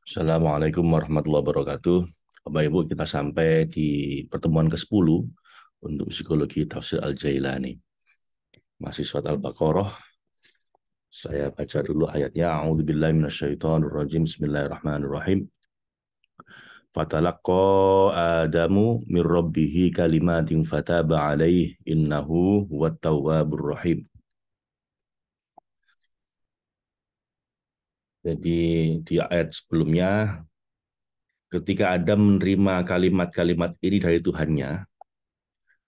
Assalamualaikum warahmatullahi wabarakatuh. Bapak Ibu, kita sampai di pertemuan ke-10 untuk psikologi tafsir Al-Jailani. Masih surat Al-Baqarah. Saya baca dulu ayatnya. A'udzubillahi minasyaitonirrajim. Bismillahirrahmanirrahim. Fatalaqqa Adamu min rabbihi kalimatin fataba alaih innahu huwat tawwabur rahim. Jadi di ayat sebelumnya ketika Adam menerima kalimat-kalimat ini dari Tuhannya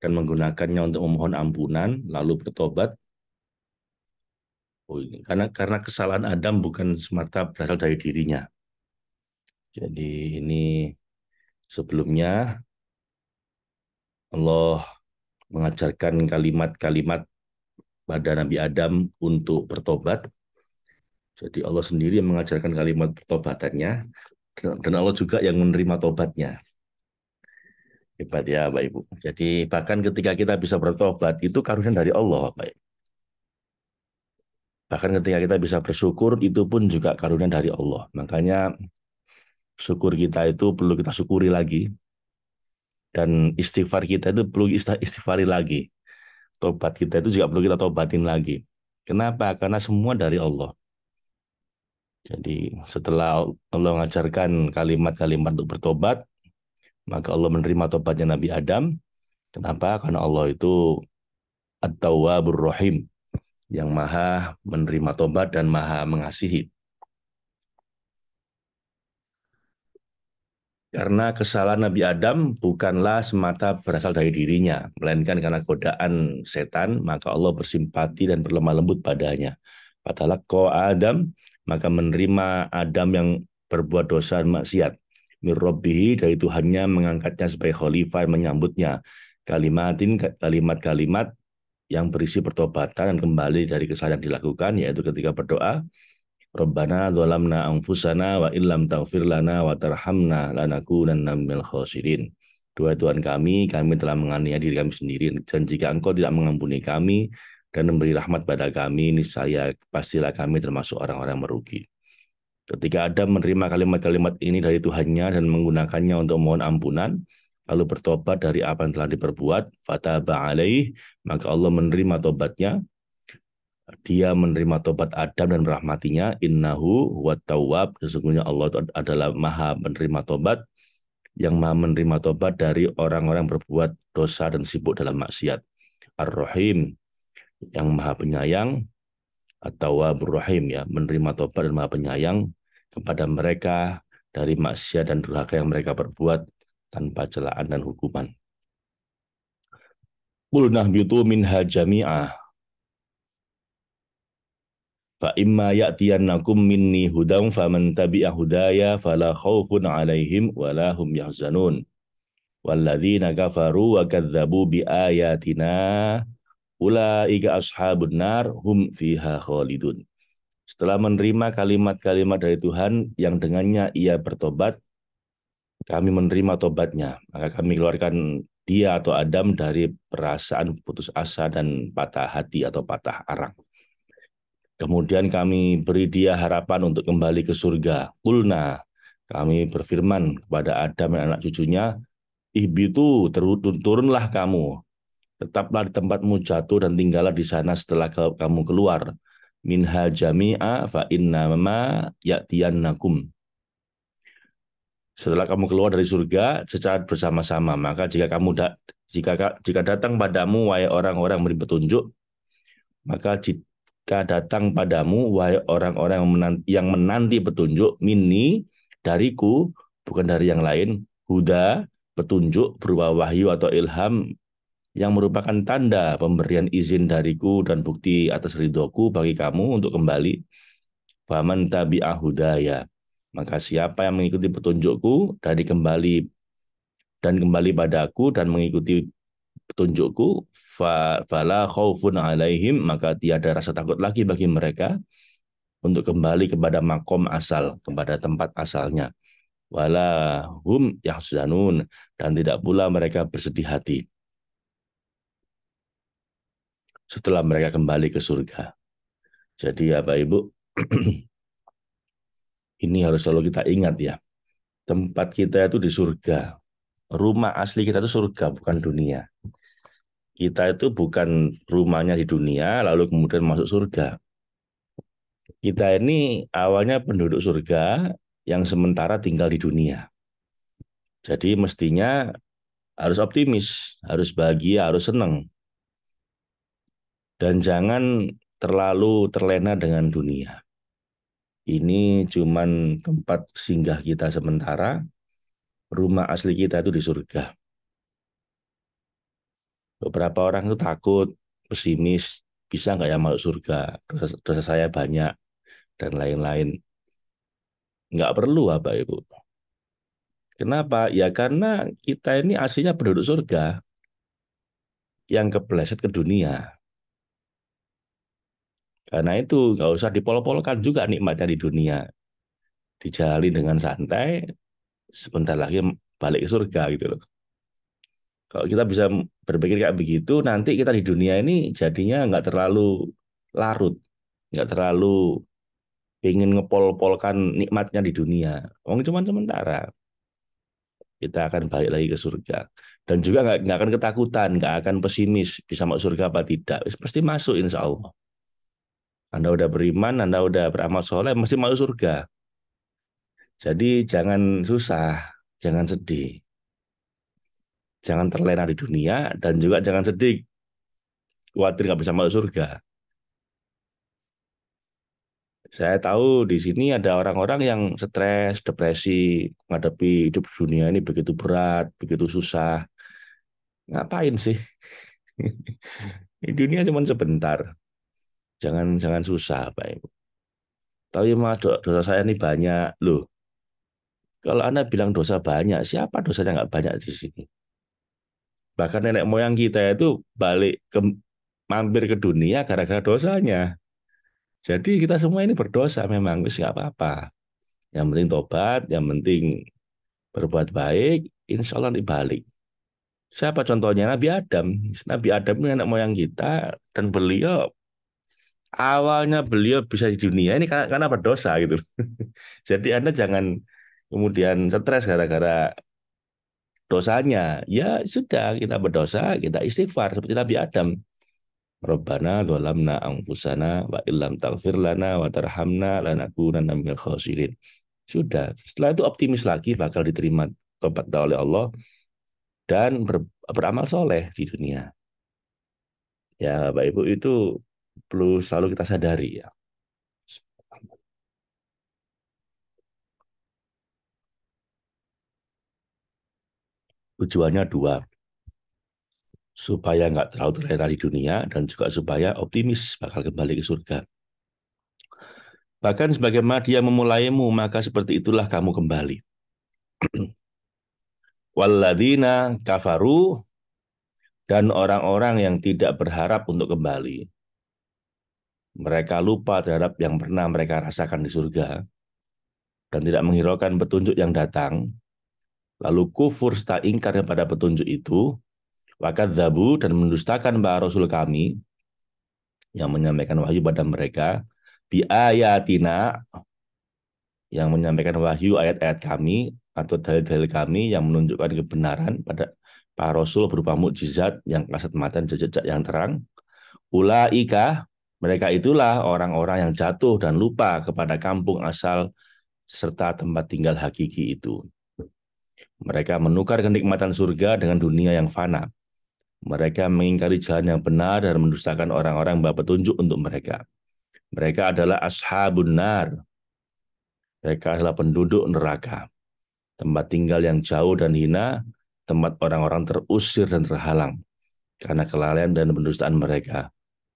dan menggunakannya untuk memohon ampunan lalu bertobat. Oh, ini. Karena kesalahan Adam bukan semata berasal dari dirinya. Jadi ini sebelumnya Allah mengajarkan kalimat-kalimat pada Nabi Adam untuk bertobat. Jadi Allah sendiri yang mengajarkan kalimat pertobatannya dan Allah juga yang menerima tobatnya. Hebat ya, Bapak Ibu. Jadi bahkan ketika kita bisa bertobat itu karunia dari Allah, Bapak Ibu. Bahkan ketika kita bisa bersyukur itu pun juga karunia dari Allah. Makanya syukur kita itu perlu kita syukuri lagi dan istighfar kita itu perlu istighfari lagi. Tobat kita itu juga perlu kita tobatin lagi. Kenapa? Karena semua dari Allah. Jadi setelah Allah mengajarkan kalimat-kalimat untuk bertobat, maka Allah menerima tobatnya Nabi Adam. Kenapa? Karena Allah itu At-Tawwabur Rahim, yang maha menerima tobat dan maha mengasihi. Karena kesalahan Nabi Adam bukanlah semata berasal dari dirinya, melainkan karena godaan setan, maka Allah bersimpati dan berlemah lembut padanya. Fatalaqqa Adam, maka menerima Adam yang berbuat dosa dan maksiat. Mir Rabbihi, dari Tuhannya mengangkatnya sebagai khalifah, menyambutnya. Kalimat-kalimat yang berisi pertobatan dan kembali dari kesalahan yang dilakukan, yaitu ketika berdoa, Rabbana dzalamna anfusana wa illam taghfir lana wa tarhamna lanakunanna minal khasirin. Dua Tuhan kami telah menganiaya diri kami sendiri, dan jika Engkau tidak mengampuni kami dan memberi rahmat pada kami, niscaya pastilah kami termasuk orang-orang merugi. Ketika Adam menerima kalimat-kalimat ini dari Tuhannya dan menggunakannya untuk mohon ampunan, lalu bertobat dari apa yang telah diperbuat, fataba alaih, maka Allah menerima tobatnya. Dia menerima tobat Adam dan merahmatinya. Innahu huwat tawwab. Sesungguhnya Allah adalah maha menerima tobat, yang maha menerima tobat dari orang-orang berbuat dosa dan sibuk dalam maksiat. Ar-Rahim, yang maha penyayang, atau Wabur Rahim, ya, menerima tobat dan maha penyayang kepada mereka dari maksiat dan durhaka yang mereka perbuat tanpa celaan dan hukuman. Qul nahbitu minha jami'ah fa imma ya'tiyannakum minni hudan faman tabi'a hudaya fala khaufun 'alaihim wala hum yahzanun walladzina kafaru wa kadzdzabu biayatina ulaika ashabun nar hum fiha khalidun. Setelah menerima kalimat-kalimat dari Tuhan yang dengannya ia bertobat, kami menerima tobatnya, maka kami keluarkan dia atau Adam dari perasaan putus asa dan patah hati atau patah arang. Kemudian kami beri dia harapan untuk kembali ke surga. Kulna, kami berfirman kepada Adam dan anak cucunya, ihbitu, turunlah kamu, tetaplah di tempatmu jatuh dan tinggallah di sana setelah kamu keluar. Minha jami'a fa inna ma ya'tiyannakum. Setelah kamu keluar dari surga secara bersama-sama, maka jika datang padamu wahai orang-orang yang beri petunjuk, maka jika datang padamu, wahai orang-orang yang menanti petunjuk, minni, dariku, bukan dari yang lain, huda, petunjuk berupa wahyu atau ilham, yang merupakan tanda pemberian izin dariku dan bukti atas ridhoku bagi kamu untuk kembali. Faman tabi'ah hudaya. Maka siapa yang mengikuti petunjukku dan kembali padaku dan mengikuti petunjukku, fala khaufun alaihim, maka tiada rasa takut lagi bagi mereka untuk kembali kepada makom asal, kepada tempat asalnya. Wala hum yahzanun, dan tidak pula mereka bersedih hati setelah mereka kembali ke surga. Jadi ya Bapak Ibu, Ini harus selalu kita ingat ya. Tempat kita itu di surga. Rumah asli kita itu surga, bukan dunia. Kita itu bukan rumahnya di dunia, lalu kemudian masuk surga. Kita ini awalnya penduduk surga yang sementara tinggal di dunia. Jadi mestinya harus optimis, harus bahagia, harus senang. Dan jangan terlalu terlena dengan dunia. Ini cuman tempat singgah kita sementara, rumah asli kita itu di surga. Beberapa orang itu takut, pesimis, bisa nggak ya masuk surga? Dosa saya banyak, dan lain-lain. Nggak perlu apa Ibu. Kenapa? Ya karena kita ini aslinya penduduk surga yang kepleset ke dunia. Karena itu nggak usah dipol-polkan juga nikmatnya di dunia. Dijalani dengan santai, sebentar lagi balik ke surga gitu loh. Kalau kita bisa berpikir kayak begitu, nanti kita di dunia ini jadinya nggak terlalu larut, nggak terlalu ingin ngepol-polkan nikmatnya di dunia. Wong cuma sementara, kita akan balik lagi ke surga. Dan juga nggak akan ketakutan, nggak akan pesimis, bisa masuk surga apa tidak. Pasti masuk insya Allah. Anda udah beriman, Anda udah beramal soleh, mesti masuk surga. Jadi jangan susah, jangan sedih, jangan terlena di dunia, dan juga jangan sedih, khawatir nggak bisa masuk surga. Saya tahu di sini ada orang-orang yang stres, depresi, menghadapi hidup dunia ini begitu berat, begitu susah. Ngapain sih? Di dunia cuma sebentar. Jangan jangan susah, Pak Ibu. Tapi mah dosa saya ini banyak. Loh, kalau Anda bilang dosa banyak, siapa dosanya nggak banyak di sini? Bahkan nenek moyang kita itu balik ke mampir ke dunia gara-gara dosanya. Jadi kita semua ini berdosa memang, wis nggak apa-apa. Yang penting tobat, yang penting berbuat baik, insya Allah nanti balik. Siapa contohnya? Nabi Adam. Nabi Adam ini anak moyang kita, dan beliau awalnya beliau bisa di dunia ini karena berdosa gitu. Jadi Anda jangan kemudian stres gara-gara dosanya. Ya sudah, kita berdosa, kita istighfar seperti Nabi Adam. Rabbana dzalamna anfusana wa illam taghfir lana wa tarhamna lanakunanna minal khasirin. Sudah, setelah itu optimis lagi bakal diterima tobat oleh Allah dan beramal soleh di dunia. Ya, Bapak Ibu itu perlu selalu kita sadari ya. Tujuannya dua, supaya nggak terlalu terlena di dunia dan juga supaya optimis bakal kembali ke surga. Bahkan sebagaimana dia memulaimu, maka seperti itulah kamu kembali. Walladzina kafaru, dan orang-orang yang tidak berharap untuk kembali. Mereka lupa terhadap yang pernah mereka rasakan di surga dan tidak menghiraukan petunjuk yang datang, lalu kufur serta ingkar kepada petunjuk itu, wakadzabu, dan mendustakan para rasul kami yang menyampaikan wahyu pada mereka, bi ayatina, yang menyampaikan wahyu ayat-ayat kami atau dalil-dalil kami yang menunjukkan kebenaran pada para rasul berupa mukjizat yang kasat mata dan jejak yang terang. Ulaika, mereka itulah orang-orang yang jatuh dan lupa kepada kampung asal serta tempat tinggal hakiki itu. Mereka menukar kenikmatan surga dengan dunia yang fana. Mereka mengingkari jalan yang benar dan mendustakan orang-orang yang petunjuk untuk mereka. Mereka adalah ashabun nar. Mereka adalah penduduk neraka. Tempat tinggal yang jauh dan hina, tempat orang-orang terusir dan terhalang karena kelalaian dan pendustaan mereka.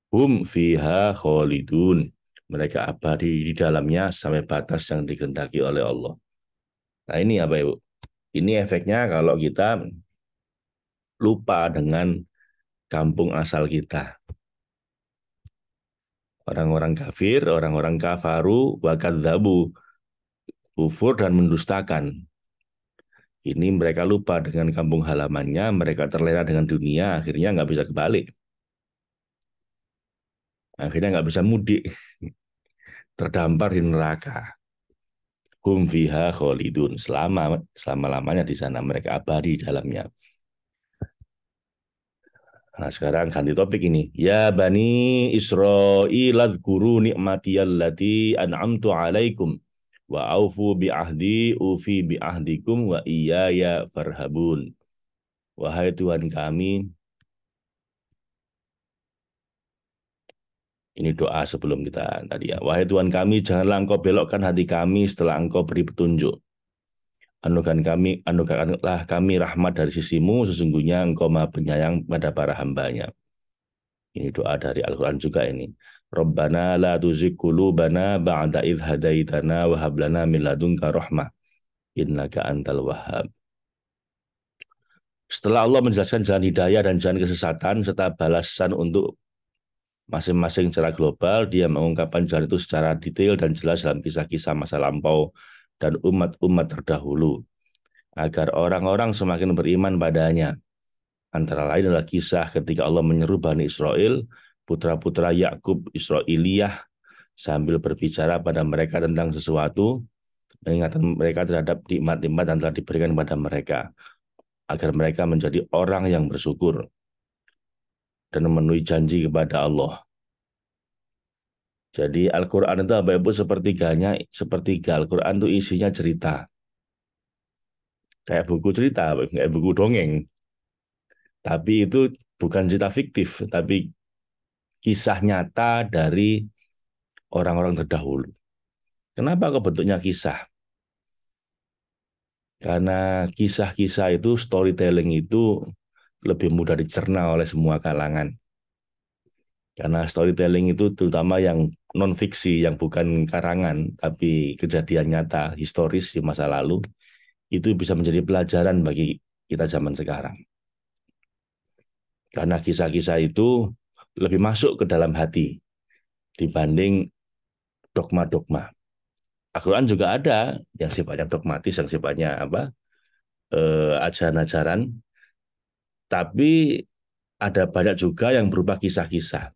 Hum fiha khalidun. Mereka abadi di dalamnya sampai batas yang dikehendaki oleh Allah. Nah ini apa Ibu? Ini efeknya kalau kita lupa dengan kampung asal kita. Orang-orang kafir, orang-orang kafaru, wakadzabu, kufur dan mendustakan. Ini mereka lupa dengan kampung halamannya, mereka terlena dengan dunia, akhirnya nggak bisa kebalik. Akhirnya nggak bisa mudik, terdampar di neraka. hum fiha khalidun, selama-lamanya di sana, mereka abadi di dalamnya. Nah, sekarang ganti topik ini. Ya Bani Israil adhkuru ni'matiyallati an'amtu alaikum wa aufu bi ahdi ufi bi ahdikum wa iyaya farhabun. Wahai Tuhan kami, ini doa sebelum kita tadi ya. Wahai Tuhan kami, janganlah Engkau belokkan hati kami setelah Engkau beri petunjuk. Anugerahkanlah kami rahmat dari sisimu, sesungguhnya Engkau Maha Penyayang pada para hambanya. Ini doa dari Al-Quran juga ini. Rabbana la tuzigh qulubana ba'da idh hadaitana wa hab lana min ladunka rahmah innaka antal wahhab. Setelah Allah menjelaskan jalan hidayah dan jalan kesesatan serta balasan untuk masing-masing secara global, dia mengungkapkan jalan itu secara detail dan jelas dalam kisah-kisah masa lampau dan umat-umat terdahulu, agar orang-orang semakin beriman padanya. Antara lain adalah kisah ketika Allah menyeru Bani Israel, putra-putra Yakub Israiliyah, sambil berbicara pada mereka tentang sesuatu, mengingatkan mereka terhadap nikmat-nikmat yang telah diberikan kepada mereka, agar mereka menjadi orang yang bersyukur dan memenuhi janji kepada Allah. Jadi Al-Quran itu Bapak Ibu sepertiga Al-Quran itu isinya cerita. Kayak buku cerita, kayak buku dongeng. Tapi itu bukan cerita fiktif, tapi kisah nyata dari orang-orang terdahulu. Kenapa kok bentuknya kisah? Karena kisah-kisah itu, storytelling itu lebih mudah dicerna oleh semua kalangan. Karena storytelling itu terutama yang non-fiksi, yang bukan karangan, tapi kejadian nyata, historis di masa lalu, itu bisa menjadi pelajaran bagi kita zaman sekarang. Karena kisah-kisah itu lebih masuk ke dalam hati dibanding dogma-dogma. Al-Quran juga ada yang sifatnya dogmatis, yang sifatnya ajaran-ajaran, tapi ada banyak juga yang berupa kisah-kisah.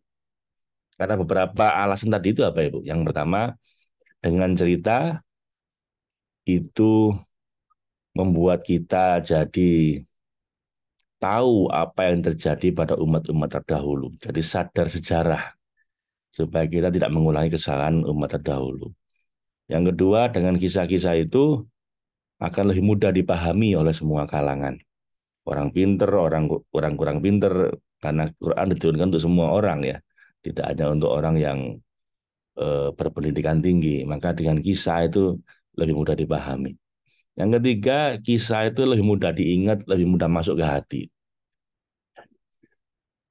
Karena beberapa alasan tadi itu apa Ibu? Yang pertama, dengan cerita itu membuat kita jadi tahu apa yang terjadi pada umat-umat terdahulu. Jadi sadar sejarah supaya kita tidak mengulangi kesalahan umat terdahulu. Yang kedua, dengan kisah-kisah itu akan lebih mudah dipahami oleh semua kalangan. Orang pinter, orang kurang pinter, karena Quran diturunkan untuk semua orang ya. Tidak hanya untuk orang yang berpendidikan tinggi. Maka dengan kisah itu lebih mudah dipahami. Yang ketiga, kisah itu lebih mudah diingat, lebih mudah masuk ke hati.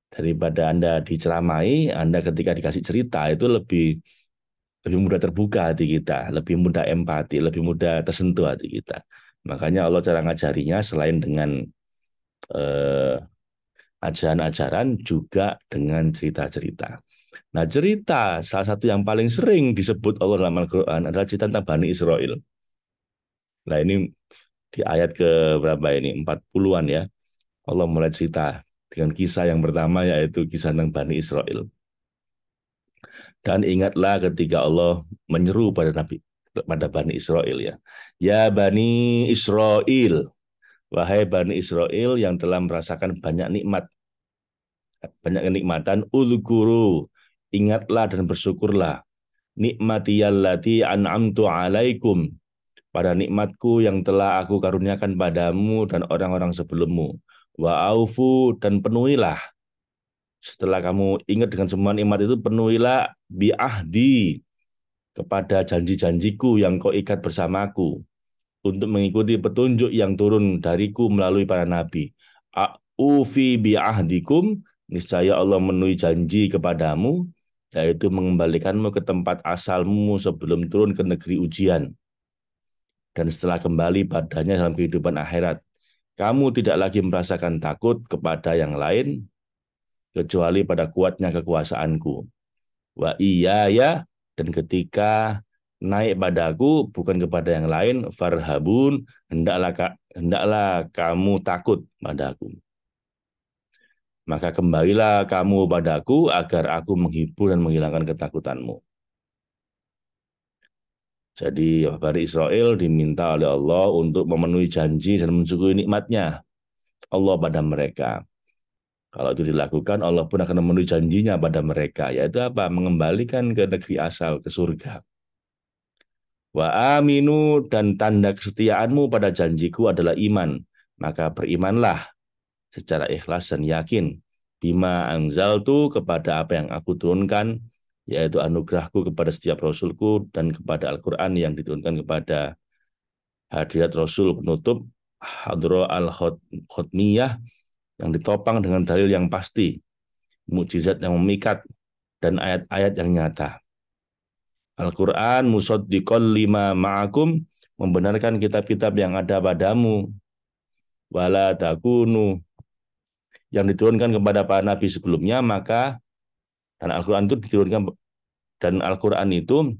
Daripada Anda diceramai, Anda ketika dikasih cerita itu lebih mudah terbuka hati kita, lebih mudah empati, lebih mudah tersentuh hati kita. Makanya Allah cara ngajarinya selain dengan eh, ajaran-ajaran juga dengan cerita-cerita. Nah, cerita salah satu yang paling sering disebut Allah dalam Al-Quran adalah cerita tentang Bani Israel. Nah, ini di ayat ke berapa ini? 40-an ya. Allah mulai cerita dengan kisah yang pertama yaitu kisah tentang Bani Israel. Dan ingatlah ketika Allah menyeru pada Bani Israel ya. Ya Bani Israel, wahai Bani Israel yang telah merasakan banyak kenikmatan, udhkuru, ingatlah dan bersyukurlah. Nikmatiyallati an'amtu alaikum, pada nikmatku yang telah aku karuniakan padamu dan orang-orang sebelummu. Wa aufu, dan penuhilah. Setelah kamu ingat dengan semua nikmat itu, penuhilah bi'ahdi, kepada janji-janjiku yang kau ikat bersamaku, untuk mengikuti petunjuk yang turun dariku melalui para nabi. A'ufi bi'ahdikum, niscaya Allah memenuhi janji kepadamu, yaitu mengembalikanmu ke tempat asalmu sebelum turun ke negeri ujian. Dan setelah kembali padanya dalam kehidupan akhirat, kamu tidak lagi merasakan takut kepada yang lain, kecuali pada kuatnya kekuasaanku. Wa iya ya, dan ketika naik padaku bukan kepada yang lain, farhabun, hendaklah kamu takut padaku. Maka kembalilah kamu padaku agar aku menghibur dan menghilangkan ketakutanmu. Jadi Bani Israel diminta oleh Allah untuk memenuhi janji dan mensyukuri nikmatnya Allah pada mereka. Kalau itu dilakukan, Allah pun akan memenuhi janjinya pada mereka, yaitu apa? Mengembalikan ke negeri asal, ke surga. Wa aminu, dan tanda kesetiaanmu pada janjiku adalah iman. Maka berimanlah secara ikhlas dan yakin. Bima anzaltu, kepada apa yang aku turunkan, yaitu anugerahku kepada setiap rasulku dan kepada Al-Quran yang diturunkan kepada hadirat Rasul penutup Hadro al-Khotmiyah yang ditopang dengan dalil yang pasti, mukjizat yang memikat, dan ayat-ayat yang nyata. Al-Quran musaddiqon lima ma'akum, membenarkan kitab-kitab yang ada padamu, wala takunu, yang diturunkan kepada para nabi sebelumnya, maka dan Al-Quran itu diturunkan, dan Al-Quran itu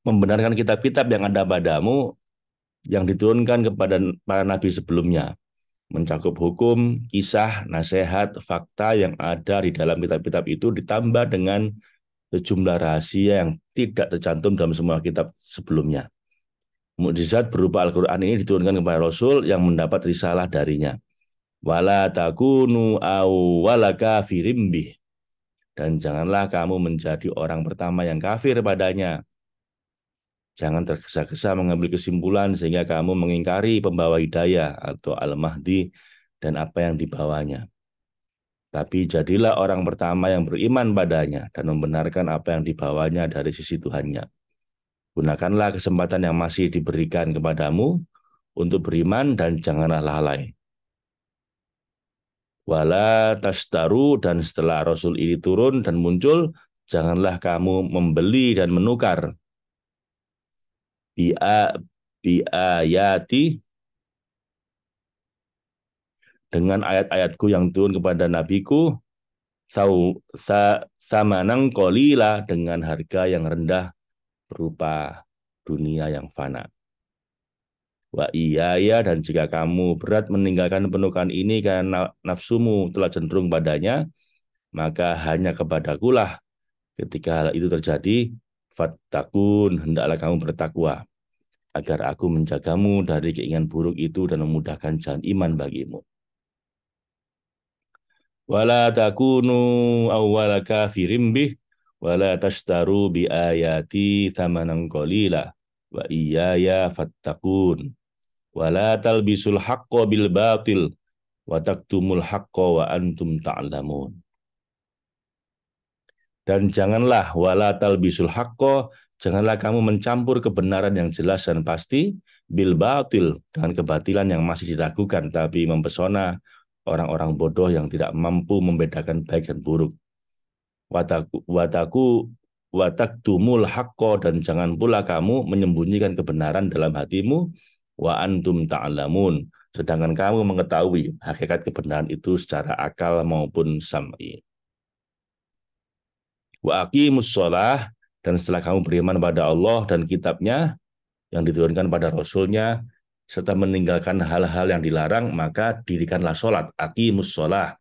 membenarkan kitab-kitab yang ada padamu yang diturunkan kepada para nabi sebelumnya, mencakup hukum, kisah, nasihat, fakta yang ada di dalam kitab-kitab itu ditambah dengan sejumlah rahasia yang tidak tercantum dalam semua kitab sebelumnya. Mukjizat berupa Al-Quran ini diturunkan kepada Rasul yang mendapat risalah darinya. Wala takunu awwala kafirim bih, dan janganlah kamu menjadi orang pertama yang kafir padanya. Jangan tergesa-gesa mengambil kesimpulan sehingga kamu mengingkari pembawa hidayah atau Al-Mahdi dan apa yang dibawanya. Tapi jadilah orang pertama yang beriman padanya dan membenarkan apa yang dibawanya dari sisi Tuhannya. Gunakanlah kesempatan yang masih diberikan kepadamu untuk beriman dan janganlah lalai. Wala tastaru, dan setelah Rasul ini turun dan muncul, janganlah kamu membeli dan menukar biayati, dengan ayat-ayatku yang turun kepada nabiku, samanang kolila, dengan harga yang rendah berupa dunia yang fana. Wa iya, dan jika kamu berat meninggalkan penukaran ini karena nafsumu telah cenderung padanya, maka hanya kepadakulah ketika hal itu terjadi, fattakun, hendaklah kamu bertakwa, agar aku menjagamu dari keinginan buruk itu dan memudahkan jalan iman bagimu. Wala takunu awwala kafirim bih, wala tashtaru bi ayati thamanan qalila, wa iyaya fattakun. Wala talbisul haqqo bil batil, wa taktumul haqqo wa antum ta'lamun. Dan janganlah wala talbisul haqqo, janganlah kamu mencampur kebenaran yang jelas dan pasti bil batil, dengan kebatilan yang masih diragukan tapi mempesona orang-orang bodoh yang tidak mampu membedakan baik dan buruk. Wataku wataktumul haqqo, dan jangan pula kamu menyembunyikan kebenaran dalam hatimu, wa antum ta'lamun, sedangkan kamu mengetahui hakikat kebenaran itu secara akal maupun sam'i. Wa aqimus shalah, dan setelah kamu beriman pada Allah dan kitabnya yang diturunkan pada Rasulnya, serta meninggalkan hal-hal yang dilarang, maka dirikanlah sholat. Aqimus shalah,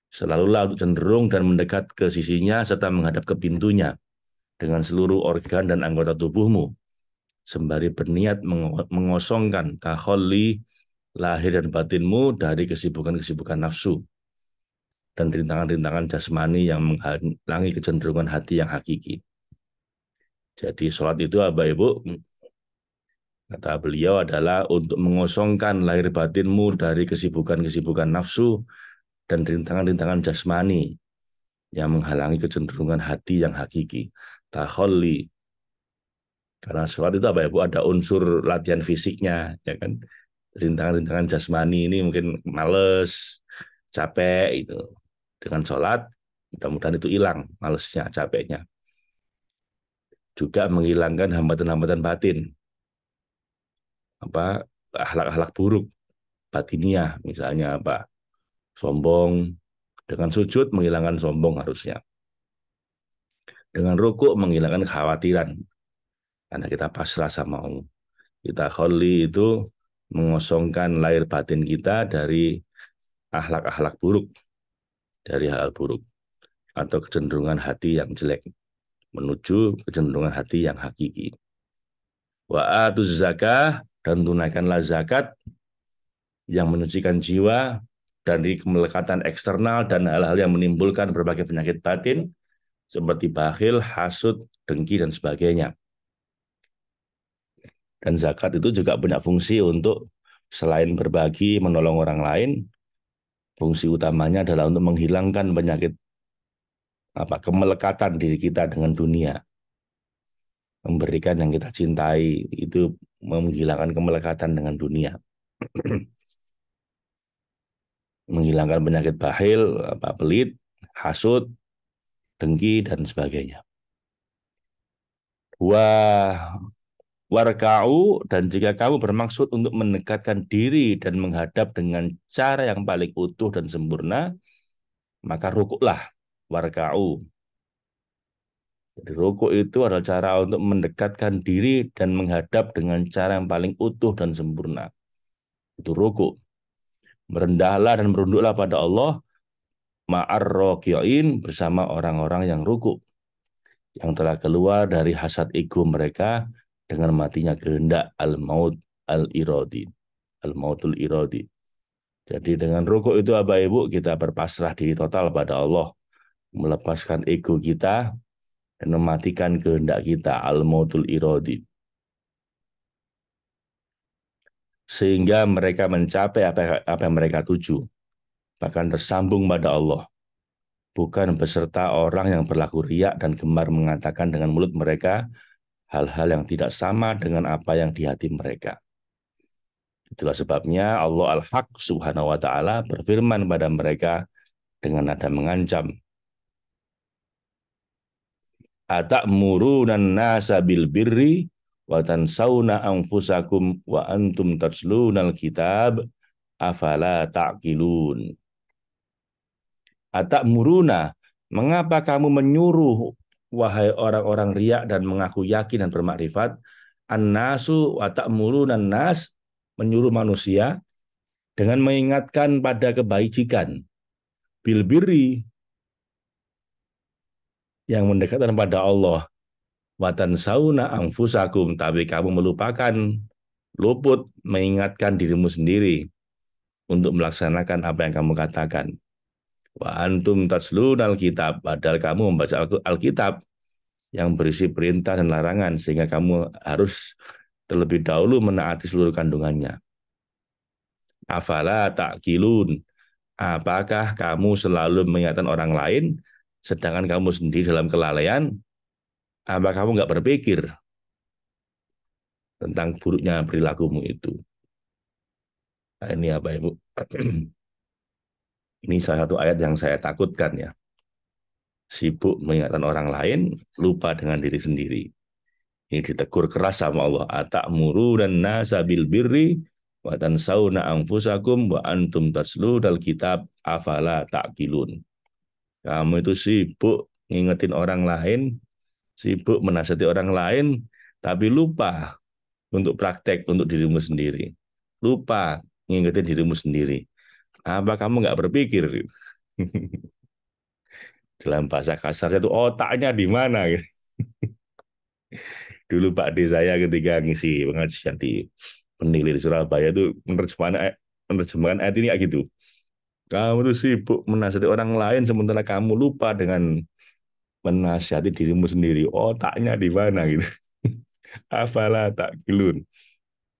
selalulah cenderung dan mendekat ke sisinya serta menghadap ke pintunya dengan seluruh organ dan anggota tubuhmu, sembari berniat mengosongkan takholli lahir dan batinmu dari kesibukan-kesibukan nafsu dan rintangan-rintangan jasmani yang menghalangi kecenderungan hati yang hakiki. Jadi sholat itu apa Ibu? Kata beliau adalah untuk mengosongkan lahir batinmu dari kesibukan-kesibukan nafsu dan rintangan-rintangan jasmani yang menghalangi kecenderungan hati yang hakiki. Takholli. Karena sholat itu apa ya Bu? Ada unsur latihan fisiknya, ya kan? Rintangan-rintangan jasmani ini mungkin males, capek itu. Dengan sholat, mudah-mudahan itu hilang malesnya, capeknya. Juga menghilangkan hambatan-hambatan batin, apa akhlak-akhlak buruk, batiniah, misalnya apa? Sombong. Dengan sujud menghilangkan sombong harusnya. Dengan rukuk menghilangkan kekhawatiran, karena kita pasrah sama Allah. Kita kholi itu mengosongkan lahir batin kita dari akhlak-akhlak buruk, dari hal buruk atau kecenderungan hati yang jelek. menuju kecenderungan hati yang hakiki. Wa atuz zakah, dan tunaikanlah zakat yang menyucikan jiwa dari kemelekatan eksternal dan hal-hal yang menimbulkan berbagai penyakit batin seperti bakhil, hasud, dengki, dan sebagainya. Dan zakat itu juga punya fungsi untuk selain berbagi, menolong orang lain, fungsi utamanya adalah untuk menghilangkan penyakit kemelekatan diri kita dengan dunia, memberikan yang kita cintai, itu menghilangkan kemelekatan dengan dunia, menghilangkan penyakit bakhil, pelit, hasud, dengki, dan sebagainya. Wah, warka'u, dan jika kamu bermaksud untuk mendekatkan diri dan menghadap dengan cara yang paling utuh dan sempurna, maka rukuklah. Warka'u. Jadi rukuk itu adalah cara untuk mendekatkan diri dan menghadap dengan cara yang paling utuh dan sempurna. Itu rukuk. Merendahlah dan merunduklah pada Allah ma'ar roki'in, bersama orang-orang yang rukuk, yang telah keluar dari hasad ego mereka dengan matinya kehendak al-maut al-iradi. Al-mautul iradi. Jadi dengan rukuk itu Bapak Ibu, kita berpasrah diri total pada Allah, melepaskan ego kita dan mematikan kehendak kita, al-mautul iradi. Sehingga mereka mencapai apa yang mereka tuju, bahkan tersambung pada Allah, bukan beserta orang yang berlaku riak dan gemar mengatakan dengan mulut mereka hal-hal yang tidak sama dengan apa yang di hati mereka. Itulah sebabnya Allah Al-Haq Subhanahu wa Ta'ala berfirman pada mereka dengan nada mengancam, atamuruna nasa bil birri wa tansawna anfusakum wa antum tatslunal kitab afala ta'qilun. Atamuruna, mengapa kamu menyuruh, wahai orang-orang riak dan mengaku yakin dan bermakrifat, annasu wa ta'muruna nas, menyuruh manusia dengan mengingatkan pada kebajikan, bil birri, yang mendekatkan pada Allah, watan sauna angfusakum, tapi kamu melupakan, luput mengingatkan dirimu sendiri untuk melaksanakan apa yang kamu katakan. Wa antum tatslunal kitab, padahal kamu membaca Alkitab yang berisi perintah dan larangan, sehingga kamu harus terlebih dahulu menaati seluruh kandungannya. Afala ta'qilun, apakah kamu selalu mengingatkan orang lain sedangkan kamu sendiri dalam kelalaian? Apa kamu nggak berpikir tentang buruknya perilakumu itu? Nah, ini apa Ibu? Ini salah satu ayat yang saya takutkan ya. Sibuk mengingatkan orang lain, lupa dengan diri sendiri. Ini ditegur keras sama Allah. Atamuru dan nasa bil birri wa tansawna anfusakum wa antum tatlunal kitab afala ta'qilun. Kamu itu sibuk ngingetin orang lain, sibuk menasihati orang lain, tapi lupa untuk praktek untuk dirimu sendiri. Lupa ngingetin dirimu sendiri. Apa kamu nggak berpikir? Dalam bahasa kasarnya itu otaknya di mana? Gitu. Dulu Pak D saya ketika ngisi pengajian di Penili di Surabaya itu menerjemahkan ayat ini kayak gitu. Kamu tuh sibuk menasihati orang lain sementara kamu lupa dengan menasihati dirimu sendiri. Otaknya di mana gitu? Afala ta'qilun.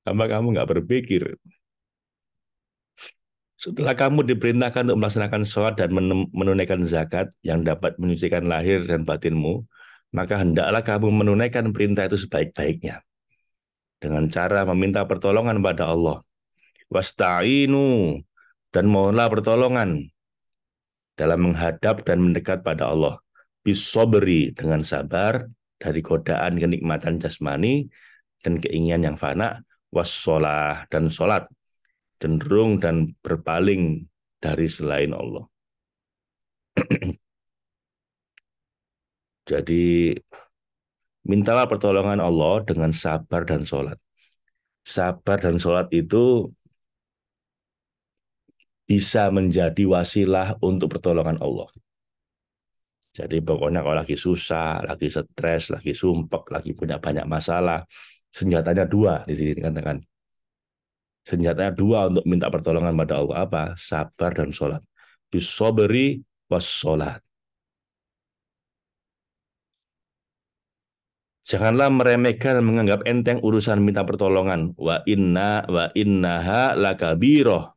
Apa kamu nggak berpikir? Setelah kamu diperintahkan untuk melaksanakan sholat dan menunaikan zakat yang dapat menyucikan lahir dan batinmu, maka hendaklah kamu menunaikan perintah itu sebaik-baiknya dengan cara meminta pertolongan pada Allah. Wasta'inu, dan mohonlah pertolongan dalam menghadap dan mendekat pada Allah. Bisobri, dengan sabar dari godaan kenikmatan jasmani dan keinginan yang fana. Wassolah, dan sholat, cenderung dan berpaling dari selain Allah. Jadi mintalah pertolongan Allah dengan sabar dan sholat. Sabar dan sholat itu bisa menjadi wasilah untuk pertolongan Allah. Jadi pokoknya kalau lagi susah, lagi stres, lagi sumpek, lagi punya banyak masalah, senjatanya dua di sini dikatakan. Senjatanya dua untuk minta pertolongan pada Allah apa? Sabar dan sholat. Bisobri was sholat. Janganlah meremehkan dan menganggap enteng urusan minta pertolongan. Wa innaha lakabiroh.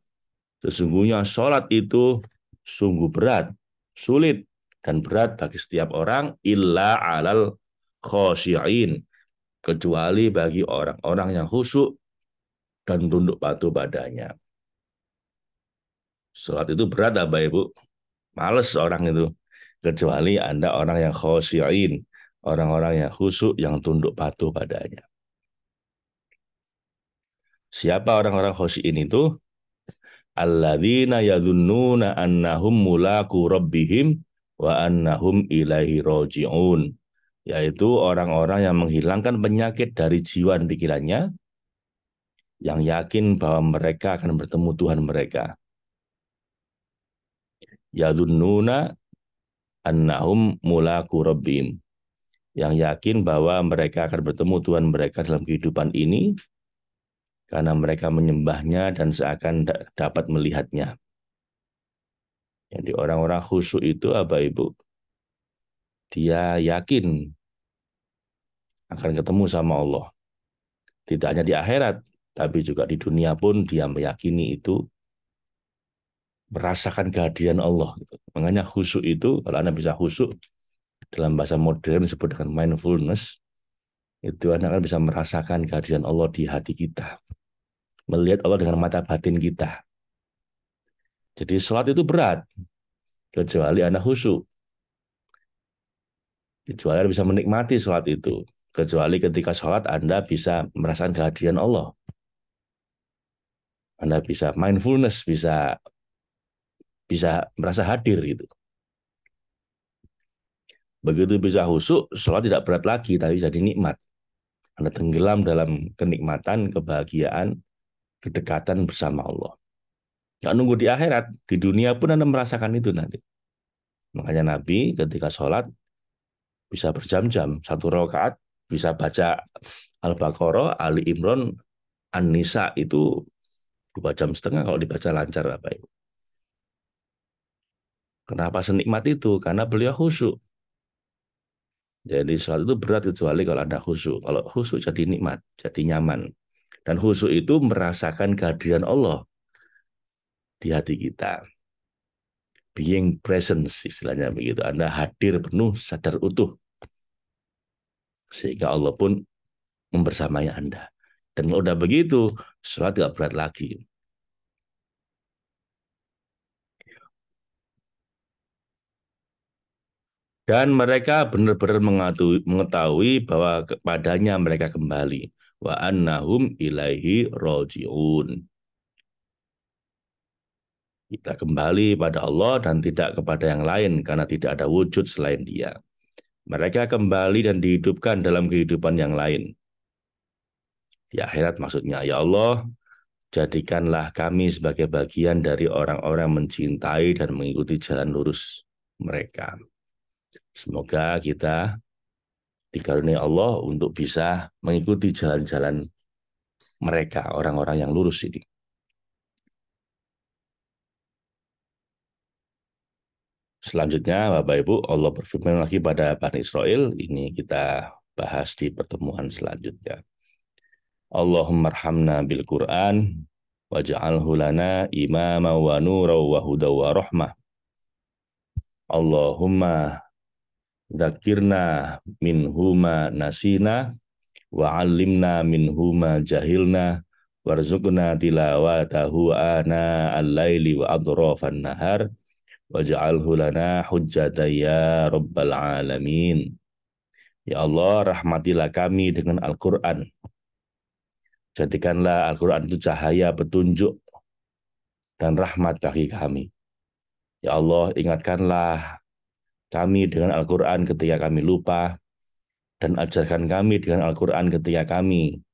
Sesungguhnya sholat itu sungguh berat, sulit, dan berat bagi setiap orang, illa alal khosyi'in. Kecuali bagi orang-orang yang khusyuk dan tunduk patuh padanya. Sholat itu berat, Bapak Ibu. Males orang itu. Kecuali Anda orang yang khosyi'in, orang-orang yang khusyuk, yang tunduk patuh padanya. Siapa orang-orang khosyi'in itu? Alladzina yadhunnuna annahum mulaku rabbihim wa annahum ilaihi roji'un. Yaitu orang-orang yang menghilangkan penyakit dari jiwa dan pikirannya, yang yakin bahwa mereka akan bertemu Tuhan mereka. Yadhunnuna annahum mulaku rabbihim. Yang yakin bahwa mereka akan bertemu Tuhan mereka dalam kehidupan ini, karena mereka menyembahnya dan seakan dapat melihatnya. Jadi orang-orang khusyuk itu apa Ibu? Dia yakin akan ketemu sama Allah. Tidak hanya di akhirat, tapi juga di dunia pun dia meyakini itu, merasakan kehadiran Allah. Makanya khusyuk itu, kalau Anda bisa khusyuk, dalam bahasa modern disebut dengan mindfulness, itu Anda akan bisa merasakan kehadiran Allah di hati kita. Melihat Allah dengan mata batin kita. Jadi sholat itu berat, kecuali Anda khusyuk. Kecuali Anda bisa menikmati sholat itu. Kecuali ketika sholat Anda bisa merasakan kehadiran Allah. Anda bisa mindfulness, bisa merasa hadir gitu. Begitu bisa khusyuk, sholat tidak berat lagi, tapi jadi nikmat. Anda tenggelam dalam kenikmatan, kebahagiaan, kedekatan bersama Allah. Nggak nunggu di akhirat, di dunia pun Anda merasakan itu nanti. Makanya Nabi ketika sholat bisa berjam-jam, satu rakaat bisa baca Al-Baqarah, Ali Imran, An-Nisa itu 2,5 jam kalau dibaca lancar apa itu. Kenapa senikmat itu? Karena beliau khusyuk. Jadi sholat itu berat kecuali kalau Anda khusyuk. Kalau khusyuk jadi nikmat, jadi nyaman. Dan khusyuk itu merasakan kehadiran Allah di hati kita. Being presence istilahnya begitu. Anda hadir penuh, sadar utuh. Sehingga Allah pun membersamai Anda. Dan kalau udah begitu, sholat tidak berat lagi. Dan mereka benar-benar mengetahui bahwa kepadanya mereka kembali. Wa annahum ilaihi roji'un. Kita kembali pada Allah dan tidak kepada yang lain karena tidak ada wujud selain Dia. Mereka kembali dan dihidupkan dalam kehidupan yang lain. Di akhirat maksudnya, ya Allah, jadikanlah kami sebagai bagian dari orang-orang mencintai dan mengikuti jalan lurus mereka. Semoga kita dikaruniai Allah untuk bisa mengikuti jalan-jalan mereka, orang-orang yang lurus ini. Selanjutnya, Bapak Ibu, Allah berfirman lagi pada Bani Israel, ini kita bahas di pertemuan selanjutnya. Allahumma arhamna bil Qur'an waj'alhu lana imama wa nura wa huda wa rahmah. Allahumma dzakirna minhuma nasina wa 'allimna minhuma jahilna warzuqna tilawatahu ana al-laili wa adrafan nahar waj'alhu lana hujjatan ya rabbal alamin. Ya Allah, rahmatilah kami dengan Al-Qur'an. Jadikanlah Al-Quran itu cahaya, petunjuk, dan rahmat bagi kami. Ya Allah, ingatkanlah kami dengan Al-Quran ketika kami lupa, dan ajarkan kami dengan Al-Quran ketika kami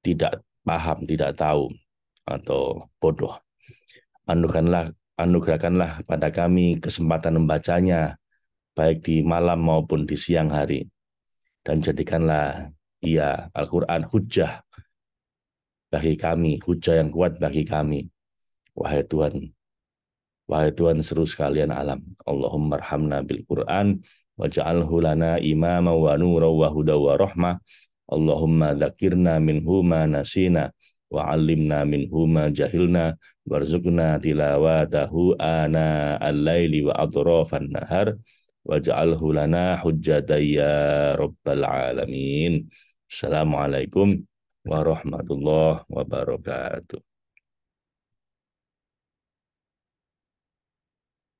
tidak paham, tidak tahu, atau bodoh. Anugerahkanlah pada kami kesempatan membacanya baik di malam maupun di siang hari. Dan jadikanlah ia Al-Quran hujjah bagi kami, hujjah yang kuat bagi kami. Wahai Tuhan, wahai Tuhan seru sekalian alam. Allahumma arhamna bil Quran waj'alhu lana imama wa nura wa huda wa rahmah. Allahumma dzakirna minhu ma nasina wa 'allimna minhu ma jahilna warzuqna tilawatahu ana al-laili wa atrafan nahar waj'alhu lana hujjatan ya rabbal alamin. Assalamualaikum warahmatullahi wabarakatuh.